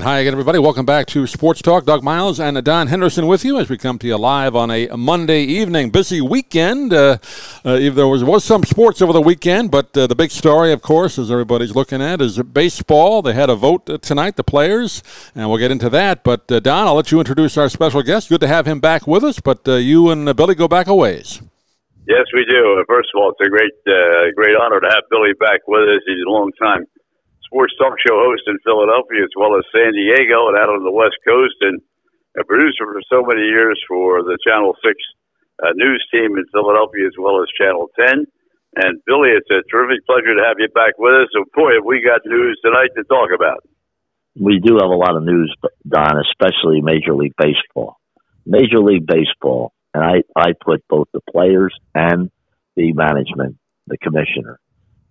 And hi again, everybody. Welcome back to Sports Talk. Doug Miles and Don Henderson with you as we come to you live on a Monday evening. Busy weekend. There was some sports over the weekend, but the big story, of course, as everybody's looking at, is baseball. They had a vote tonight, the players, and we'll get into that. But, Don, I'll let you introduce our special guest. Good to have him back with us, but you and Billy go back a ways. Yes, we do. First of all, it's a great honor to have Billy back with us. He's a long-time sports talk show host in Philadelphia as well as San Diego and out on the West Coast, and a producer for so many years for the Channel 6 news team in Philadelphia as well as Channel 10. And Billy, it's a terrific pleasure to have you back with us. So, boy, have we got news tonight to talk about. We do have a lot of news, Don, especially Major League Baseball. Major League Baseball, and I put both the players and the management, the commissioner,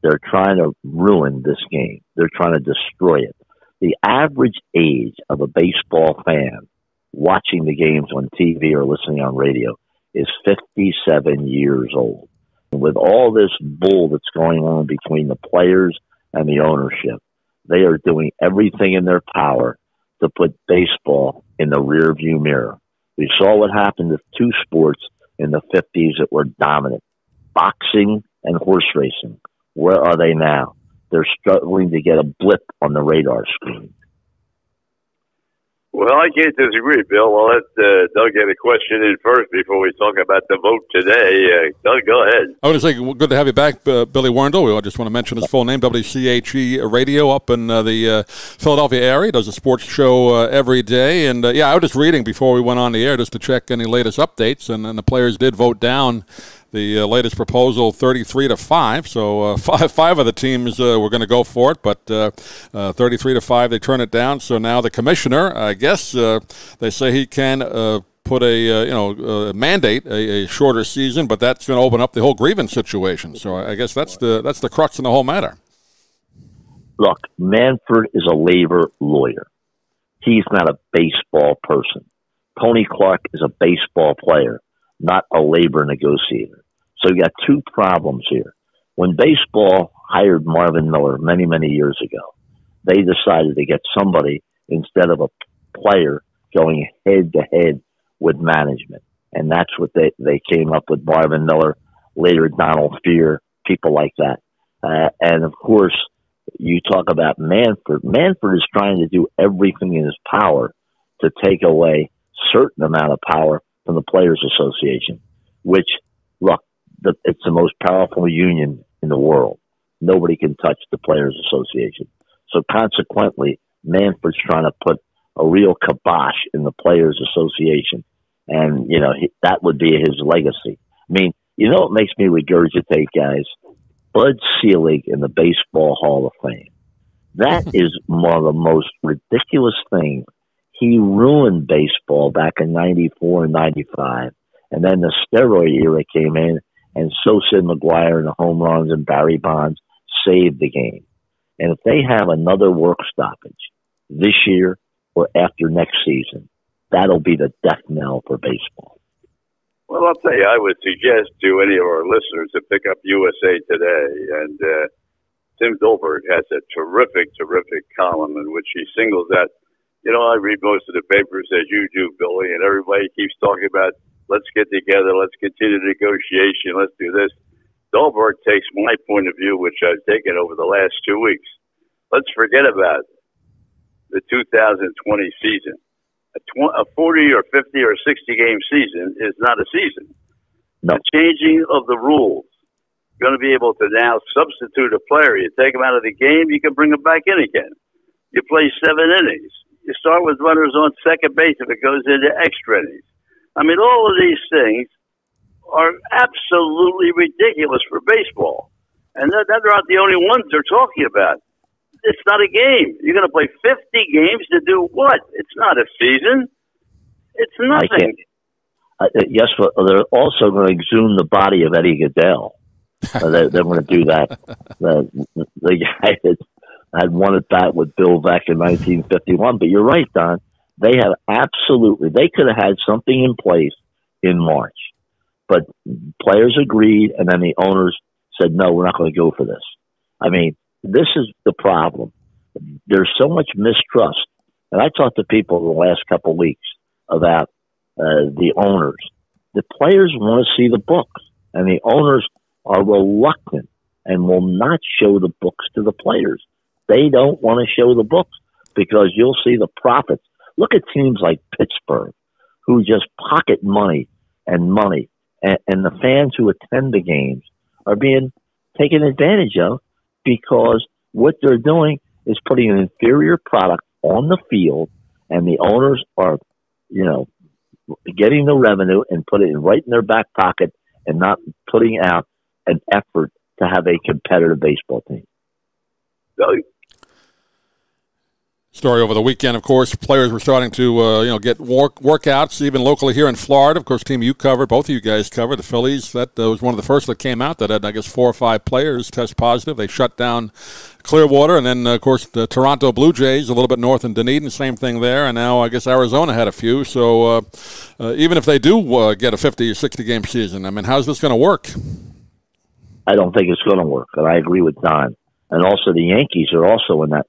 they're trying to ruin this game. They're trying to destroy it. The average age of a baseball fan watching the games on TV or listening on radio is 57 years old. And with all this bull that's going on between the players and the ownership, they are doing everything in their power to put baseball in the rearview mirror. We saw what happened to two sports in the 50s that were dominant, boxing and horse racing. Where are they now? They're struggling to get a blip on the radar screen. Well, I can't disagree, Bill. I'll let Doug get a question in first before we talk about the vote today. Doug, go ahead. I was saying, good to have you back, Billy Werndl. I just want to mention his full name, WCHE Radio up in the Philadelphia area. Does a sports show every day. And, I was just reading before we went on the air just to check any latest updates, and the players did vote down the latest proposal 33-5. So five of the teams were going to go for it, but 33-5 they turn it down. So now the commissioner, I guess, they say he can put mandate a shorter season, but that's going to open up the whole grievance situation. So I guess that's the crux in the whole matter. Look, Manfred is a labor lawyer. He's not a baseball person. Tony Clark is a baseball player, not a labor negotiator. So you got two problems here. When baseball hired Marvin Miller many, many years ago, they decided to get somebody instead of a player going head-to-head with management. And that's what they came up with, Marvin Miller, later Donald Fear, people like that. And, of course, you talk about Manfred. Manfred is trying to do everything in his power to take away a certain amount of power from the Players Association, which, look, it's the most powerful union in the world. Nobody can touch the Players Association. So consequently, Manfred's trying to put a real kibosh in the Players Association. And, that would be his legacy. I mean, what makes me regurgitate, guys? Bud Selig in the Baseball Hall of Fame. That is one of the most ridiculous things. He ruined baseball back in 94 and 95. And then the steroid era came in, and Sosa and McGuire and the home runs and Barry Bonds saved the game. And if they have another work stoppage this year or after next season, that'll be the death knell for baseball. Well, I'll tell you, I would suggest to any of our listeners to pick up USA Today. And Tim Dolberg has a terrific column in which he singles out. I read most of the papers as you do, Billy, and everybody keeps talking about, let's get together, let's continue negotiation, let's do this. Dolberg takes my point of view, which I've taken over the last 2 weeks. Let's forget about the 2020 season. A 40 or 50 or 60 game season is not a season. No. The changing of the rules. You're going to be able to now substitute a player. You take him out of the game, you can bring him back in again. You play 7 innings. You start with runners on second base if it goes into extra innings. I mean, all of these things are absolutely ridiculous for baseball. And they're not the only ones they're talking about. It's not a game. You're going to play 50 games to do what? It's not a season. It's nothing. Yes, but they're also going to exhume the body of Eddie Goodell. They're going to do that. The guy that had won it back with Bill back in 1951. But you're right, Don. They could have had something in place in March. But players agreed, and then the owners said, no, we're not going to go for this. I mean, this is the problem. There's so much mistrust And I talked to people the last couple of weeks about the owners. The players want to see the books, and the owners are reluctant and will not show the books to the players. They don't want to show the books because you'll see the profits. Look at teams like Pittsburgh, who just pocket money, and the fans who attend the games are being taken advantage of because what they're doing is putting an inferior product on the field, and the owners are, getting the revenue and putting it right in their back pocket and not putting out an effort to have a competitive baseball team. Story over the weekend, of course, players were starting to get workouts, even locally here in Florida. Of course, team you covered, both of you guys covered, the Phillies. That was one of the first that came out that had, I guess, 4 or 5 players test positive. They shut down Clearwater, and then, of course, the Toronto Blue Jays, a little bit north in Dunedin, same thing there. And now, I guess, Arizona had a few. So even if they do get a 50 or 60-game season, I mean, how's this going to work? I don't think it's going to work, and I agree with Don. And also, the Yankees are also on that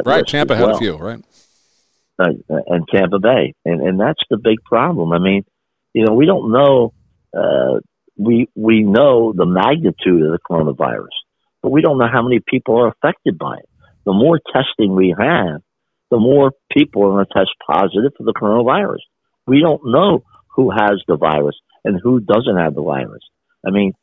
right, list. Tampa had a few, right? And Tampa Bay, and that's the big problem. I mean, we don't know. We know the magnitude of the coronavirus, but we don't know how many people are affected by it. The more testing we have, the more people are going to test positive for the coronavirus. We don't know who has the virus and who doesn't have the virus. I mean,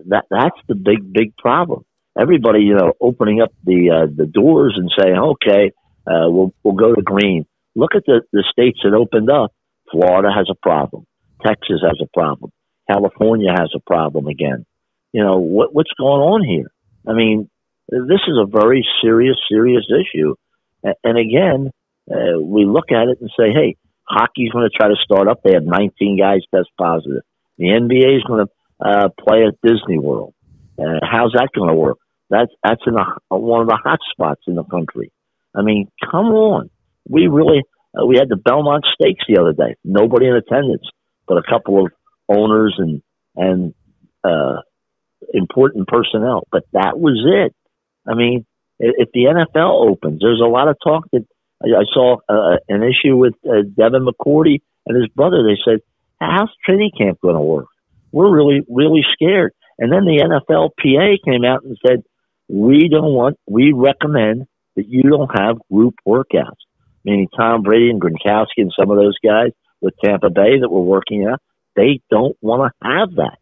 that's the big problem. Everybody, opening up the doors and saying, okay, we'll go to green. Look at the states that opened up. Florida has a problem. Texas has a problem. California has a problem again. What's going on here? I mean, this is a very serious issue. And again, we look at it and say, hey, hockey's going to try to start up. They have 19 guys test positive. The NBA is going to play at Disney World. How's that going to work? That's in one of the hot spots in the country. I mean, come on. We had the Belmont Stakes the other day. Nobody in attendance, but a couple of owners and important personnel. But that was it. I mean, if the NFL opens, there's a lot of talk that I saw an issue with Devin McCourty and his brother. They said, how's training camp going to work? We're really, really scared. And then the NFLPA came out and said, we recommend that you don't have group workouts. Meaning Tom Brady and Gronkowski and some of those guys with Tampa Bay that were working out, they don't want to have that.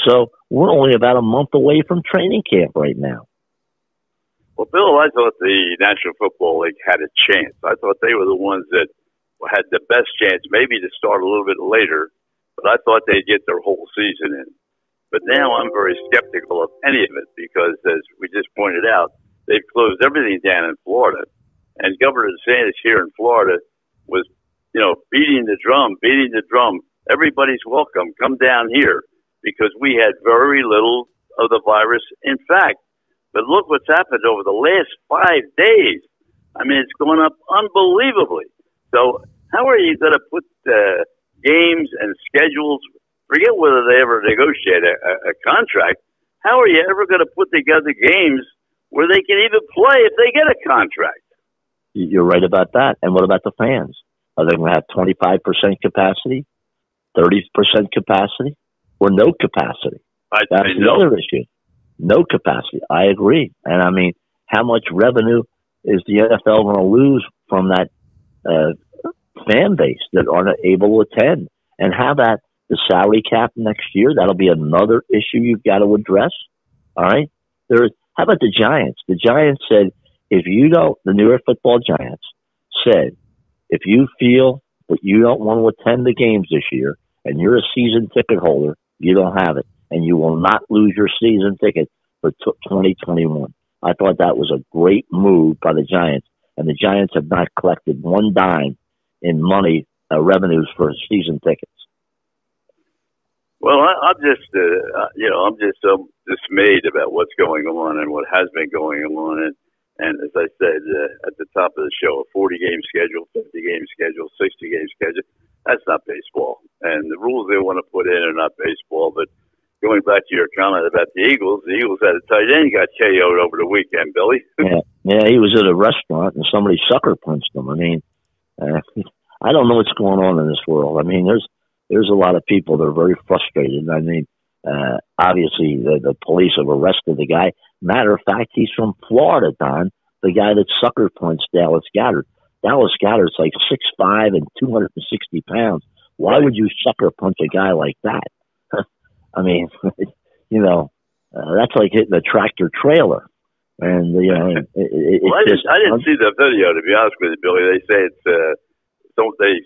So we're only about a month away from training camp right now. Well, Bill, I thought the National Football League had a chance. I thought they were the ones that had the best chance, maybe to start a little bit later, but I thought they'd get their whole season in. But now I'm very skeptical of any of it because, as we just pointed out, they've closed everything down in Florida. And Governor DeSantis here in Florida was, beating the drum. Everybody's welcome. Come down here because we had very little of the virus. In fact, but look what's happened over the last 5 days. I mean, it's going up unbelievably. So how are you going to put games and schedules? Forget whether they ever negotiate a contract. How are you ever going to put together games where they can even play if they get a contract? You're right about that. And what about the fans? Are they going to have 25% capacity, 30% capacity, or no capacity? That's the other issue. No capacity. I agree. And I mean, how much revenue is the NFL going to lose from that fan base that aren't able to attend? And how about the salary cap next year? That'll be another issue you've got to address. All right. How about the Giants? The Giants said, the New York Football Giants said, if you feel that you don't want to attend the games this year and you're a season ticket holder, you don't have it. And you will not lose your season ticket for 2021. I thought that was a great move by the Giants. And the Giants have not collected one dime in money, revenues for season tickets. Well, I'm just so dismayed about what's going on and what has been going on. And as I said at the top of the show, a 40-game schedule, 50-game schedule, 60-game schedule, that's not baseball. And the rules they want to put in are not baseball. But going back to your comment about the Eagles had a tight end got KO'd over the weekend, Billy. Yeah, he was at a restaurant and somebody sucker punched him. I mean, Uh, I don't know what's going on in this world. I mean, there's a lot of people that are very frustrated. I mean, obviously the police have arrested the guy. Matter of fact, he's from Florida, Don. The guy that sucker punched Dallas Goedert. Dallas Goedert's like 6'5" and 260 pounds. Why would you sucker punch a guy like that? I mean, that's like hitting a tractor trailer. And I didn't see the video, to be honest with you, Billy. They say it's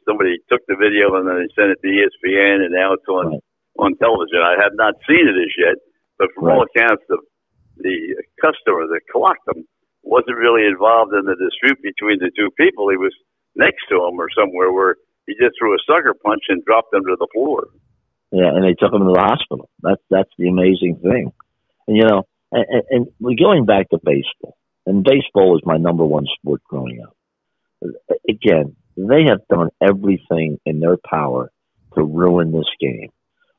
somebody took the video and then they sent it to ESPN, and now it's on television. I have not seen it as yet, but from all accounts, the customer that clocked him wasn't really involved in the dispute between the two people. He was next to him or somewhere where he just threw a sucker punch and dropped him to the floor. Yeah, and they took him to the hospital. That's the amazing thing. And and we're going back to baseball. And baseball was my number one sport growing up. Again, they have done everything in their power to ruin this game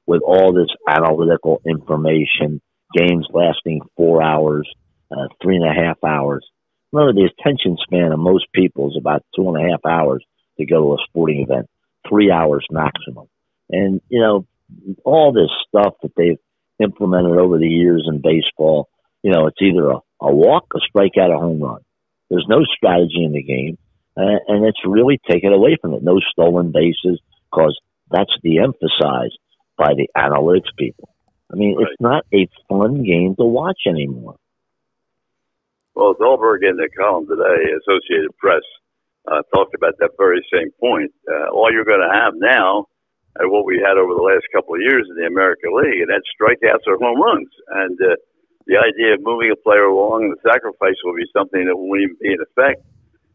with all this analytical information, games lasting 4 hours, 3.5 hours. Remember, the attention span of most people is about 2.5 hours to go to a sporting event, 3 hours maximum. And, all this stuff that they've implemented over the years in baseball, it's either a walk, a strikeout, a home run. There's no strategy in the game, and it's really taken away from it. No stolen bases, because that's de-emphasized by the analytics people. I mean, It's not a fun game to watch anymore. Well, Dahlberg in the column today, Associated Press, talked about that very same point. All you're going to have now are what we had over the last couple of years in the American League, and that's strikeouts or home runs. And the idea of moving a player along, the sacrifice will be something that won't even be in effect.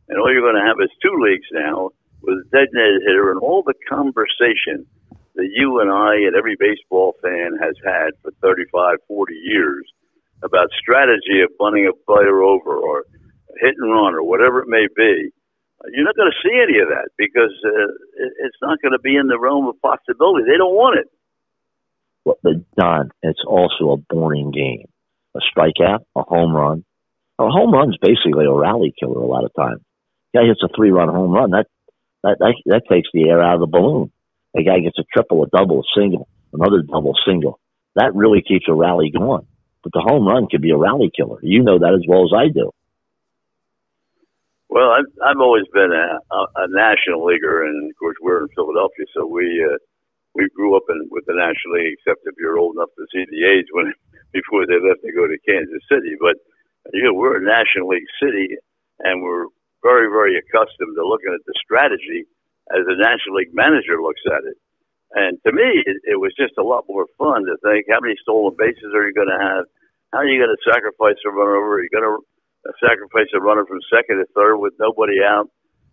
And all you're going to have is two leagues now with a designated hitter, and all the conversation that you and I and every baseball fan has had for 35, 40 years about strategy of bunting a player over or hit and run or whatever it may be. You're not going to see any of that because it's not going to be in the realm of possibility. They don't want it. Well, but Don, it's also a boring game. A strikeout, a home run. A home run's basically a rally killer a lot of times. Guy hits a 3-run home run. That takes the air out of the balloon. A guy gets a triple, a double, a single, another double, single. That really keeps a rally going. But the home run could be a rally killer. You know that as well as I do. Well, I've always been a national leaguer, and of course we're in Philadelphia, so we grew up with the National League. Except if you're old enough to see the age before they left to go to Kansas City. But we're a National League city, and we're very, very accustomed to looking at the strategy as a National League manager looks at it. And to me, it was just a lot more fun to think, how many stolen bases are you going to have? How are you going to sacrifice a runner over? Are you going to sacrifice a runner from second to third with nobody out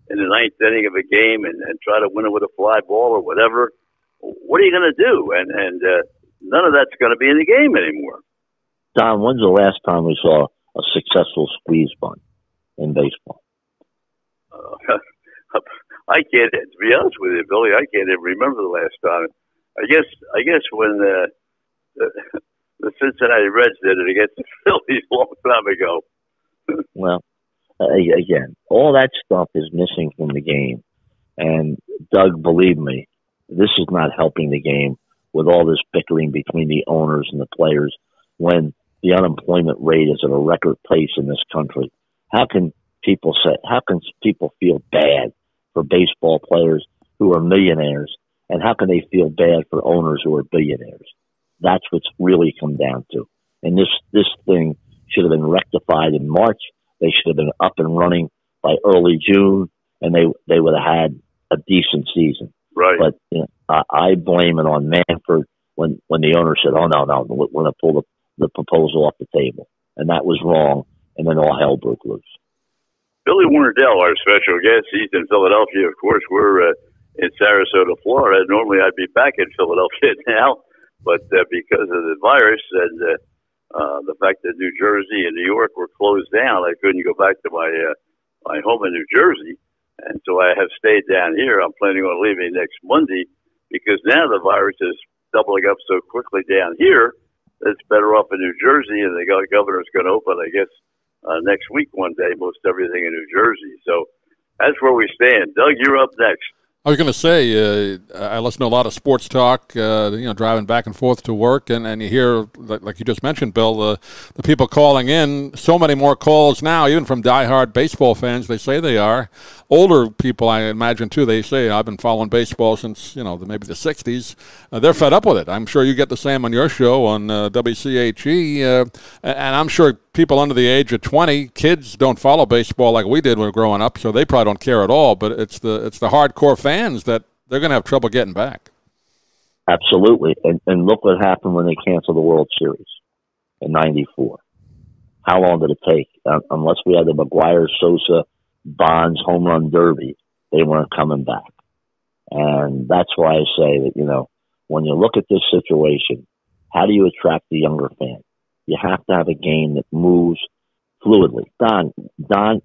in the ninth inning of a game and try to win it with a fly ball or whatever? What are you going to do? And none of that's going to be in the game anymore. Don, when's the last time we saw a successful squeeze bunt in baseball? I can't, to be honest with you, Billy, I can't even remember the last time. I guess when the Cincinnati Reds did it against the Phillies a long time ago. Well, again, all that stuff is missing from the game. And Doug, believe me, this is not helping the game with all this bickering between the owners and the players when the unemployment rate is at a record pace in this country. How can people feel bad for baseball players who are millionaires, and how can they feel bad for owners who are billionaires? That's what's really come down to. And this thing should have been rectified in March. They should have been up and running by early June, and they would have had a decent season. Right. But I blame it on Manfred when the owner said, "Oh no, we're going to pull the proposal off the table," and that was wrong. And then all hell broke loose. Billy Werndl, our special guest. He's in Philadelphia. Of course, we're in Sarasota, Florida. Normally, I'd be back in Philadelphia now, but because of the virus and the fact that New Jersey and New York were closed down, I couldn't go back to my home in New Jersey. And so I have stayed down here. I'm planning on leaving next Monday because now the virus is doubling up so quickly down here that it's better off in New Jersey, and the governor's going to open, I guess, next week one day, most everything in New Jersey. So That's where we stand. Doug, you're up next. I was going to say, I listen to a lot of sports talk, driving back and forth to work, and you hear, like you just mentioned, Bill, the people calling in, so many more calls now, even from diehard baseball fans, they say they are. Older people, I imagine, too, they say, I've been following baseball since, maybe the 60s. They're fed up with it. I'm sure you get the same on your show on WCHE, and I'm sure people under the age of 20, kids don't follow baseball like we did when we were growing up, so they probably don't care at all, but it's the hardcore fans that they're going to have trouble getting back. Absolutely. And look what happened when they canceled the World Series in '94. How long did it take? Unless we had the McGuire-Sosa Bonds home run derby, they weren't coming back. And that's why I say that, when you look at this situation, how do you attract the younger fan? You have to have a game that moves fluidly. Don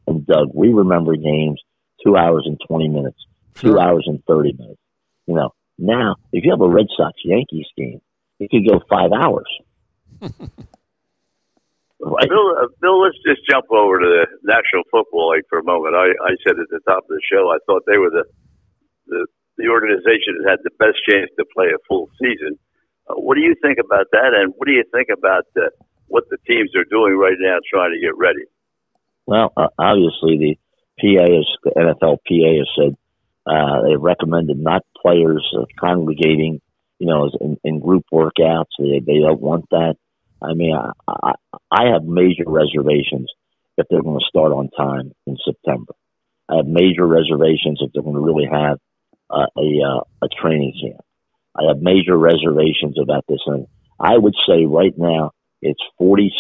and Doug, we remember games 2 hours and 20 minutes, 2 hours and 30 minutes. Now, if you have a Red Sox-Yankees game, it could go 5 hours. Right? Bill, let's just jump over to the National Football League for a moment. I said at the top of the show, I thought they were the organization that had the best chance to play a full season. What do you think about that, and what do you think about what the teams are doing right now trying to get ready? Well, obviously the NFL PA has said they recommended not players congregating, in group workouts. They don't want that. I mean, I have major reservations if they're going to start on time in September. I have major reservations if they're going to really have a training camp. I have major reservations about this, and I would say right now it's 40-60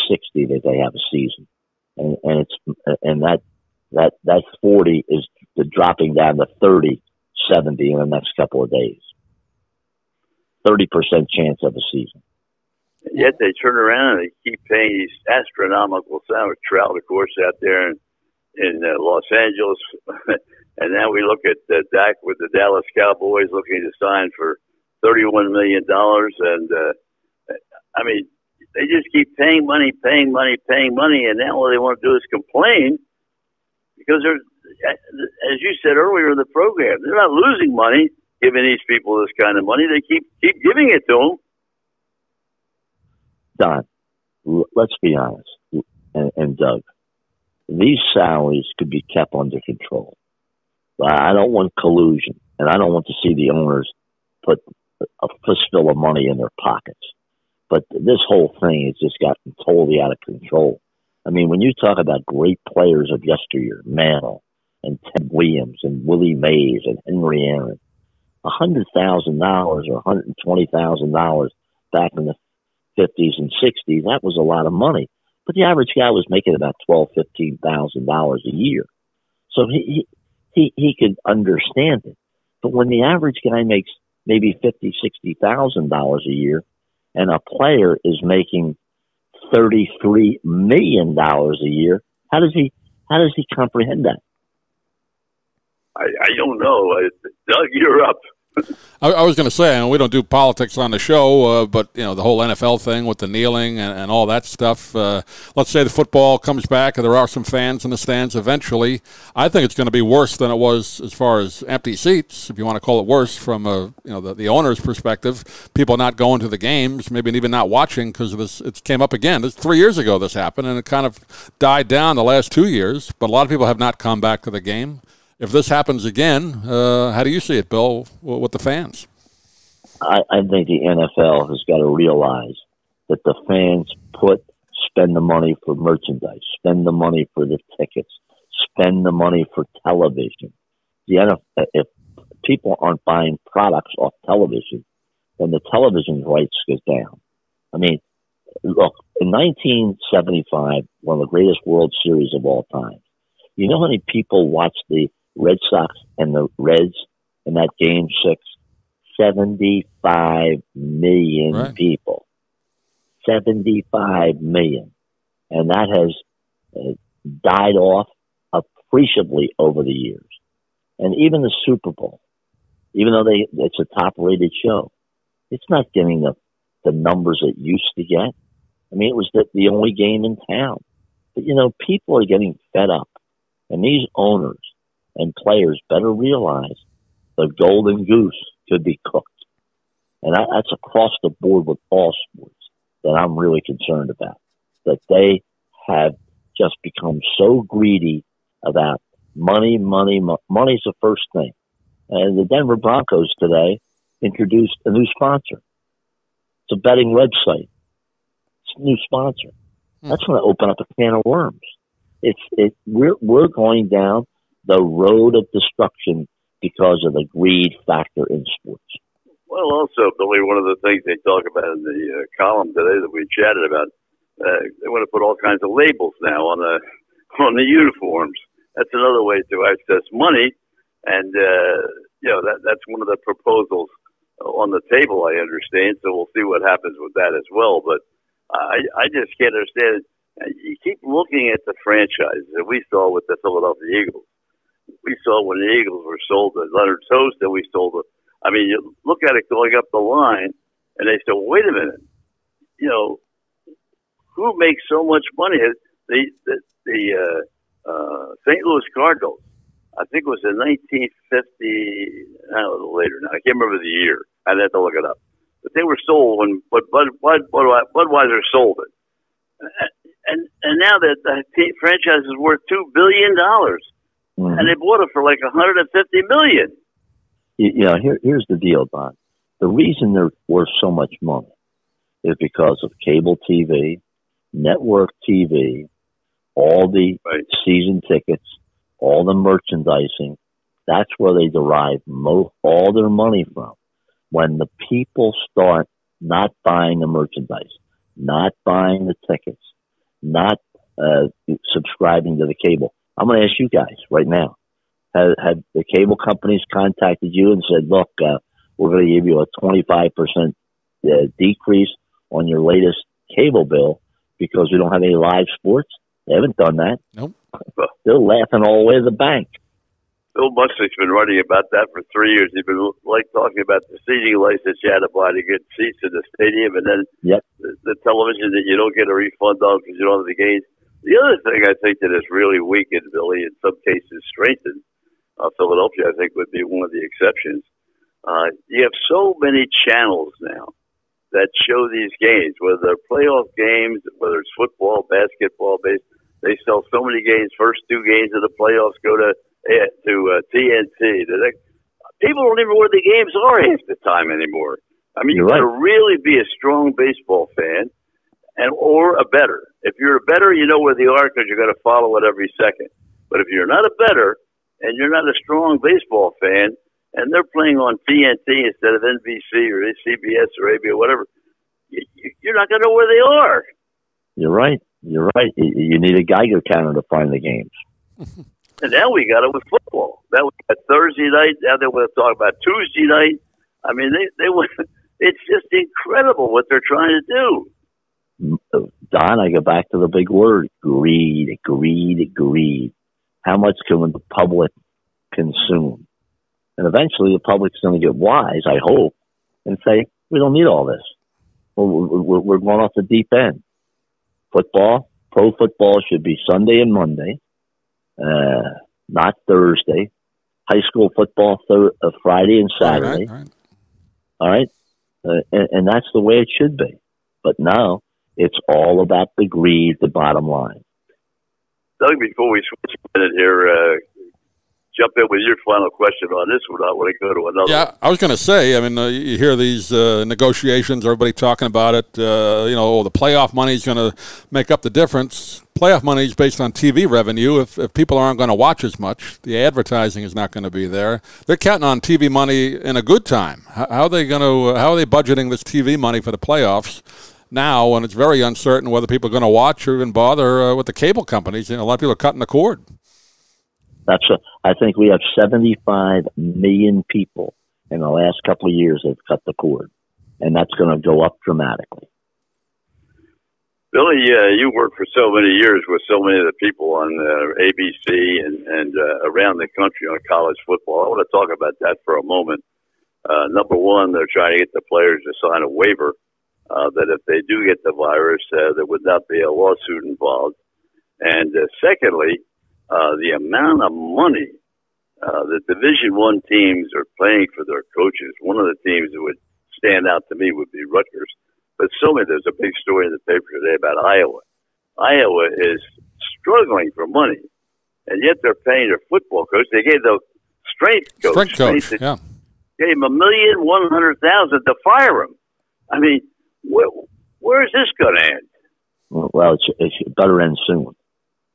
that they have a season, and that 40 is dropping down to 30-70 in the next couple of days. 30% chance of a season. Yet they turn around and they keep paying these astronomical salaries. Trout, of course, out there in Los Angeles, and now we look at Dak with the Dallas Cowboys looking to sign for $31 million, and I mean, they just keep paying money, and now all they want to do is complain because they're, as you said earlier in the program, they're not losing money giving these people this kind of money. They keep giving it to them. Don, let's be honest, and Doug, these salaries could be kept under control. I don't want collusion, and I don't want to see the owners put a fistful of money in their pockets. But this whole thing has just gotten totally out of control. I mean, when you talk about great players of yesteryear, Mantle and Ted Williams and Willie Mays and Henry Aaron, $100,000 or $120,000 back in the 50s and 60s, that was a lot of money. But the average guy was making about $12,000, $15,000 a year. So he could understand it. But when the average guy makes maybe $50,000, $60,000 a year, and a player is making $33 million a year, how does he comprehend that? I don't know. Doug, you're up. I was going to say, we don't do politics on the show, but the whole NFL thing with the kneeling and all that stuff. Let's say the football comes back and there are some fans in the stands eventually. I think it's going to be worse than it was as far as empty seats, if you want to call it worse from the owner's perspective. People not going to the games, maybe even not watching because of this. It came up again. 3 years ago this happened, and it kind of died down the last 2 years. But a lot of people have not come back to the game. If this happens again, how do you see it, Bill, with the fans? I think the NFL has got to realize that the fans spend the money for merchandise, spend the money for the tickets, spend the money for television. The NFL, if people aren't buying products off television, then the television rights goes down. I mean, look, in 1975, one of the greatest World Series of all time, you know how many people watched the Red Sox and the Reds in that Game 6? 75 million right. people. 75 million. And that has died off appreciably over the years. And even the Super Bowl, even though it's a top-rated show, it's not getting the numbers it used to get. I mean, it was the only game in town. But, people are getting fed up. And these owners And players better realize the golden goose could be cooked. And that's across the board with all sports that I'm really concerned about, that they have just become so greedy about money. Money's the first thing. And the Denver Broncos today introduced a new sponsor. It's a betting website. It's a new sponsor. That's going to open up a can of worms. We're going down the road of destruction because of the greed factor in sports. Well, also, Billy, one of the things they talk about in the column today that we chatted about, they want to put all kinds of labels now on the uniforms. That's another way to access money, and that's one of the proposals on the table, I understand. So we'll see what happens with that as well. But I just can't understand. You keep looking at the franchises that we saw with the Philadelphia Eagles. We saw when the Eagles were sold to Leonard Toast, and we sold it. I mean, you look at it going up the line, and they say, wait a minute, who makes so much money? The St. Louis Cardinals, I think it was in 1950, a little later now. I can't remember the year. I'd have to look it up. But they were sold when Budweiser sold it. And now that the franchise is worth $2 billion, and they bought it for like $150 million. Here's the deal, Don. The reason they're worth so much money is because of cable TV, network TV, all the season tickets, all the merchandising. That's where they derive all their money from. When the people start not buying the merchandise, not buying the tickets, not subscribing to the cable. I'm going to ask you guys right now. Have the cable companies contacted you and said, look, we're going to give you a 25% decrease on your latest cable bill because we don't have any live sports? They haven't done that. Nope. They're laughing all the way to the bank. Bill Busick's been writing about that for 3 years. He's been talking about the seating license you had to buy to get seats in the stadium, and then the television that you don't get a refund on because you don't have the games. The other thing I think that has really weakened, Billy, in some cases strengthened, Philadelphia, I think, would be one of the exceptions. You have so many channels now that show these games, whether they're playoff games, whether it's football, basketball, they sell so many games. First two games of the playoffs go to TNT. People don't even know where the games are half the time anymore. I mean, you got to really be a strong baseball fan or a bettor. If you're a bettor, you know where they are because you're going to follow it every second. But if you're not a bettor and you're not a strong baseball fan, and they're playing on TNT instead of NBC or CBS or AB or whatever, you're not going to know where they are. You're right. You need a Geiger counter to find the games. And now we got it with football. That was Thursday night. Now they want to talk about Tuesday night. I mean, it's just incredible what they're trying to do. Don, I go back to the big word, greed. How much can the public consume? And eventually the public's going to get wise, I hope, and say, we don't need all this. We're going off the deep end. Football, pro football should be Sunday and Monday, not Thursday. High school football, Friday and Saturday. All right? And that's the way it should be. But now it's all about the greed, the bottom line. Doug, before we switch a minute here, jump in with your final question on this one. I want to go to another. Yeah, I was going to say, I mean, you hear these negotiations, everybody talking about it. The playoff money is going to make up the difference. Playoff money is based on TV revenue. If people aren't going to watch as much, the advertising is not going to be there. They're counting on TV money in a good time. How are they budgeting this TV money for the playoffs now when it's very uncertain whether people are going to watch or even bother with the cable companies? A lot of people are cutting the cord. I think we have 75 million people in the last couple of years that have cut the cord, and that's going to go up dramatically. Billy, you worked for so many years with so many of the people on ABC and around the country on college football. I want to talk about that for a moment. Number one, they're trying to get the players to sign a waiver that if they do get the virus, there would not be a lawsuit involved. And secondly, the amount of money the Division I teams are playing for their coaches. One of the teams that would stand out to me would be Rutgers. But there's a big story in the paper today about Iowa. Iowa is struggling for money, and yet they're paying their football coach. They gave the strength coach, yeah, gave him $1,100,000 to fire him. I mean, where is this going to end? Well, it better end soon.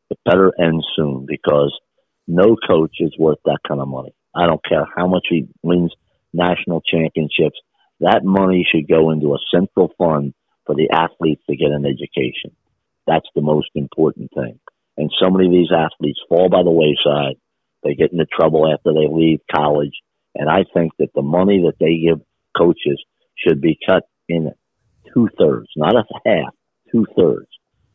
It better end soon because no coach is worth that kind of money. I don't care how much he wins national championships. That money should go into a central fund for the athletes to get an education. That's the most important thing. And so many of these athletes fall by the wayside. They get into trouble after they leave college. And I think that the money that they give coaches should be cut in 2/3, not a half, 2/3.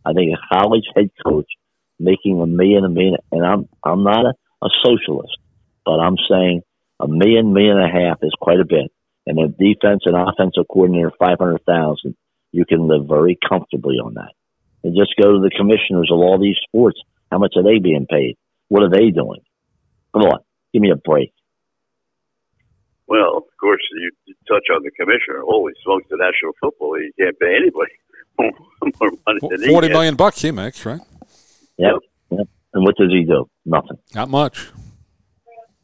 I think a college head coach making $1 million, and I'm not a socialist, but I'm saying $1 million, $1.5 million is quite a bit. And a defense and offensive coordinator, $500,000, you can live very comfortably on that. And just go to the commissioners of all these sports. How much are they being paid? What are they doing? Come on, give me a break. Well, of course, you touch on the commissioner. Holy smokes, the National Football League can't pay anybody more money than $40 million he makes, right? Yep. And what does he do? Nothing. Not much.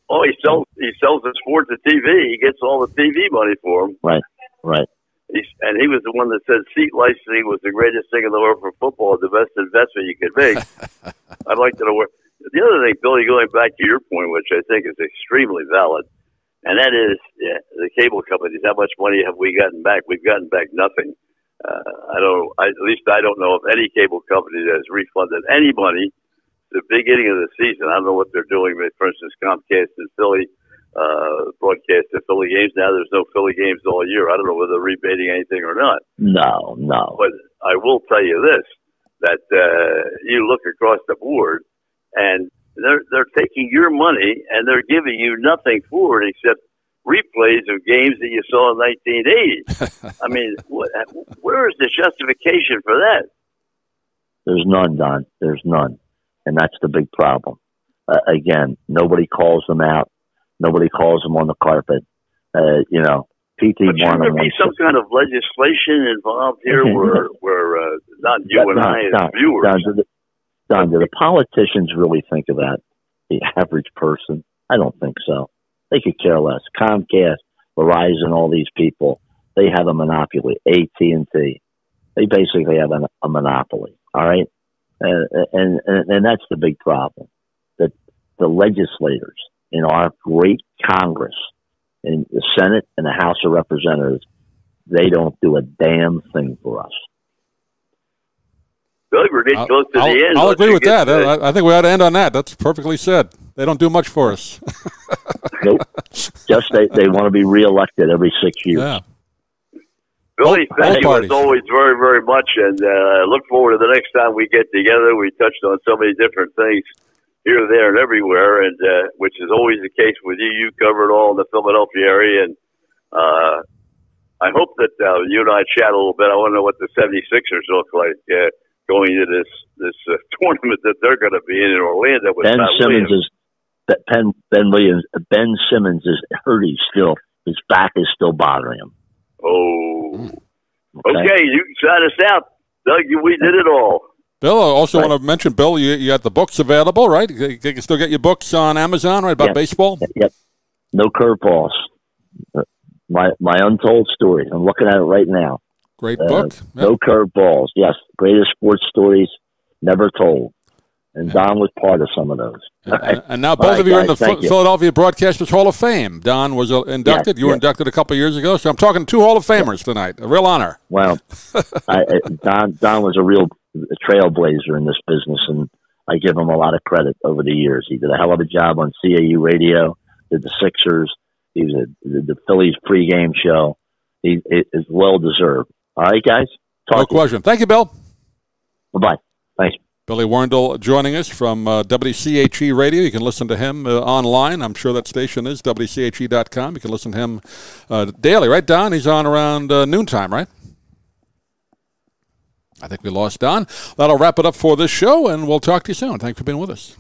Oh, he sells the sport to TV. He gets all the TV money for him. Right. And he was the one that said seat licensing was the greatest thing in the world for football, the best investment you could make. I'd like to know where. The other thing, Billy, going back to your point, which I think is extremely valid, and that is the cable companies. How much money have we gotten back? We've gotten back nothing. At least I don't know of any cable company that has refunded any money at the beginning of the season. I don't know what they're doing. For instance, Comcast in Philly broadcast the Philly games. Now there's no Philly games all year. I don't know whether they're rebating anything or not. No. But I will tell you this, that you look across the board, and they're taking your money and they're giving you nothing for it except replays of games that you saw in 1980. I mean, where is the justification for that? There's none, Don. There's none. And that's the big problem. Again, nobody calls them out. Nobody calls them on the carpet. PT Shouldn't there be some kind of legislation involved here where not you and I as viewers? Don, do the politicians really think of that? The average person? I don't think so. They could care less. Comcast, Verizon, all these people, they have a monopoly. AT&T, they basically have a monopoly. All right, and that's the big problem. That the legislators in our great Congress, in the Senate and the House of Representatives, they don't do a damn thing for us. Good, we're getting close to the end. I'll agree with that. I think we ought to end on that. That's perfectly said. They don't do much for us. Nope. Just they want to be reelected every 6 years. Yeah. Billy, thank you as always very, very much, and look forward to the next time we get together. We touched on so many different things here, there, and everywhere, and which is always the case with you. You covered all in the Philadelphia area, and I hope that you and I chat a little bit. I want to know what the 76ers look like going into this tournament that they're going to be in Orlando. With Ben Simmons is hurt. His back is still bothering him. Oh, okay. You can sign us out, Doug. We did it all. Bill, I also want to mention, Bill, you got the books available, right? You can still get your books on Amazon, right, about baseball? Yep. No curveballs. My untold story. I'm looking at it right now. Great book. No curveballs. Yes, greatest sports stories never told. And Don was part of some of those. And now both of you are in the Philadelphia Broadcasters Hall of Fame. Don was inducted. You were inducted a couple of years ago. So I'm talking two Hall of Famers tonight. A real honor. Well, Don was a real trailblazer in this business, and I give him a lot of credit over the years. He did a hell of a job on CAU radio, did the Sixers. He was the Phillies pregame show. He is well-deserved. All right, guys? No question. Thank you, Bill. Bye-bye. Thanks. Billy Werndl joining us from WCHE Radio. You can listen to him online. I'm sure that station is WCHE.com. You can listen to him daily, right, Don? He's on around noontime, right? I think we lost Don. That'll wrap it up for this show, and we'll talk to you soon. Thanks for being with us.